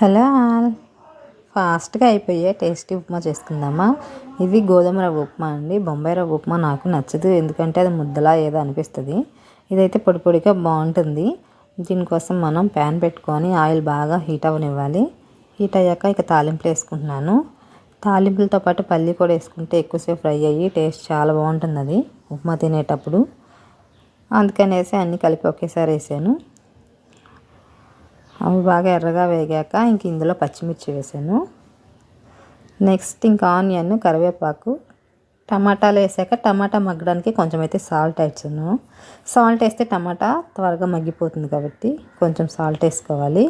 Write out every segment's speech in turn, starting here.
Hello all, ఫాస్ట్గా అయిపోయే tasty upma చేసుకుందామా. ఇది గోధుమ రవ్వ ఉప్మా అండి. బొంబాయి రవ్వ ఉప్మా నాకు నచ్చదు, ఎందుకంటే అది ముద్దలా ఏదో అనిపిస్తుంది. ఇదైతే పొడి పొడిగా బాగుంటుంది. దీనికోసం మనం ప్యాన్ పెట్టుకొని ఆయిల్ బాగా హీట్ అవ్వనివ్వాలి. హీట్ అయ్యాక ఇక తాలింపులు వేసుకుంటున్నాను. తాలింపులతో పాటు పల్లి కూడా వేసుకుంటే ఎక్కువసేపు ఫ్రై అయ్యి టేస్ట్ చాలా బాగుంటుంది అది ఉప్మా తినేటప్పుడు. అందుకనేసి అన్నీ కలిపి ఒకేసారి వేసాను. అవి బాగా ఎర్రగా వేగాక ఇంక ఇందులో పచ్చిమిర్చి వేసాను. నెక్స్ట్ ఇంకా ఆనియన్, కరివేపాకు, టమాటాలు వేసాక టమాటా మగ్గడానికి కొంచెం అయితే సాల్ట్ వేసాను. సాల్ట్ వేస్తే టమాటా త్వరగా మగ్గిపోతుంది కాబట్టి కొంచెం సాల్ట్ వేసుకోవాలి.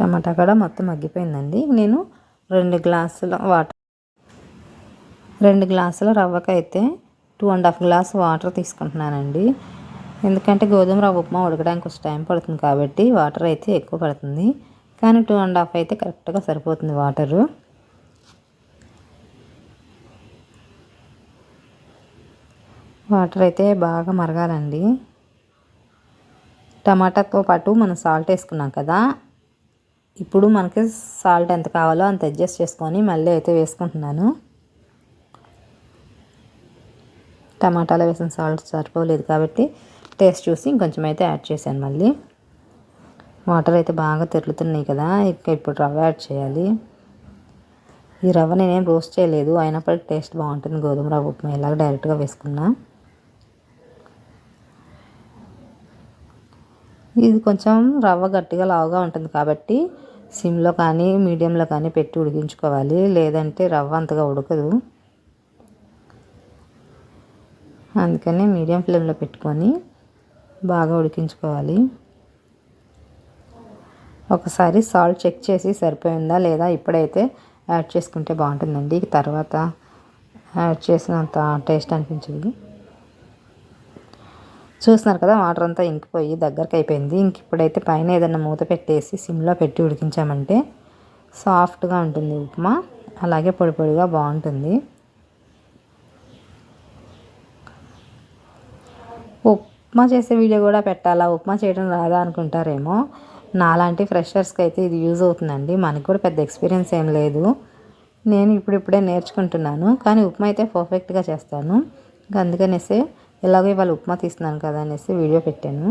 టమాటా కూడా మొత్తం మగ్గిపోయిందండి. నేను 2 గ్లాసుల రవ్వకైతే 2.5 గ్లాస్ వాటర్ తీసుకుంటున్నానండి. ఎందుకంటే గోధుమ రవ్వ ఉప్మా ఉడకడానికి కొంచెం టైం పడుతుంది కాబట్టి వాటర్ అయితే ఎక్కువ పడుతుంది. కానీ 2.5 అయితే కరెక్ట్గా సరిపోతుంది వాటరు. వాటర్ అయితే బాగా మరగాలండి. టమాటాతో పాటు మనం సాల్ట్ వేసుకున్నాం కదా, ఇప్పుడు మనకి సాల్ట్ ఎంత కావాలో అంత అడ్జస్ట్ చేసుకొని మళ్ళీ అయితే వేసుకుంటున్నాను. టమాటాలో వేసిన సాల్ట్ సరిపోలేదు కాబట్టి టేస్ట్ చూసి ఇంకొంచెం అయితే యాడ్ చేశాను. మళ్ళీ వాటర్ అయితే బాగా తెరులుతున్నాయి కదా, ఇప్పుడు రవ్వ యాడ్ చేయాలి. ఈ రవ్వ నేనేం రోస్ట్ చేయలేదు, అయినప్పటికీ టేస్ట్ బాగుంటుంది. గోధుమ రవ్వ ఉప్మా ఇలాగ డైరెక్ట్గా వేసుకున్నా. ఇది కొంచెం రవ్వ గట్టిగా లావుగా ఉంటుంది కాబట్టి సిమ్లో కానీ మీడియంలో కానీ పెట్టి ఉడికించుకోవాలి, లేదంటే రవ్వ అంతగా ఉడకదు. అందుకని మీడియం ఫ్లేమ్లో పెట్టుకొని బాగా ఉడికించుకోవాలి. ఒకసారి సాల్ట్ చెక్ చేసి సరిపోయిందా లేదా ఇప్పుడైతే యాడ్ చేసుకుంటే బాగుంటుందండి. తర్వాత యాడ్ చేసినంత టేస్ట్ అనిపించదు. చూస్తున్నారు కదా, వాటర్ అంతా ఇంకిపోయి దగ్గరకు అయిపోయింది. ఇప్పుడైతే పైన ఏదైనా మూత పెట్టేసి సిమ్లో పెట్టి ఉడికించామంటే సాఫ్ట్గా ఉంటుంది ఉప్మా, అలాగే పొడి పొడిగా బాగుంటుంది. ఉప్మా చేసే వీడియో కూడా పెట్టాలా, ఉప్మా చేయడం రాదా అనుకుంటారేమో. నాలాంటి ఫ్రెషర్స్కి అయితే ఇది యూజ్ అవుతుందండి. మనకు కూడా పెద్ద ఎక్స్పీరియన్స్ ఏం లేదు, నేను ఇప్పుడిప్పుడే నేర్చుకుంటున్నాను. కానీ ఉప్మా అయితే పర్ఫెక్ట్గా చేస్తాను. అందుకనేసి ఎలాగో ఇవాళ ఉప్మా తీస్తున్నాను కదా అనేసి వీడియో పెట్టాను.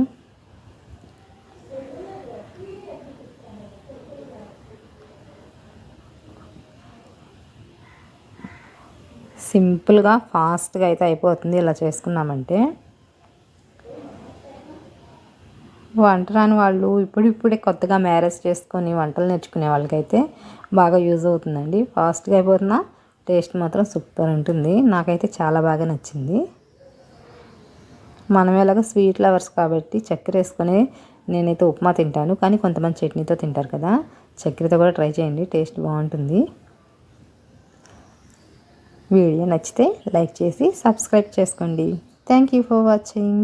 సింపుల్గా ఫాస్ట్గా అయితే అయిపోతుంది ఇలా చేసుకున్నామంటే. వంట రాని వాళ్ళు ఇప్పుడిప్పుడే కొత్తగా మ్యారేజ్ చేసుకొని వంటలు నేర్చుకునే వాళ్ళకైతే బాగా యూజ్ అవుతుందండి. ఫాస్ట్గా అయిపోతున్నా టేస్ట్ మాత్రం సూపర్ ఉంటుంది. నాకైతే చాలా బాగా నచ్చింది. మనం ఎలాగో స్వీట్ లవర్స్ కాబట్టి చక్కెర వేసుకొని నేనైతే ఉప్మా తింటాను, కానీ కొంతమంది చట్నీతో తింటారు కదా. చక్కెరతో కూడా ట్రై చేయండి, టేస్ట్ బాగుంటుంది. వీడియో నచ్చితే లైక్ చేసి సబ్స్క్రైబ్ చేసుకోండి. Thank you for watching.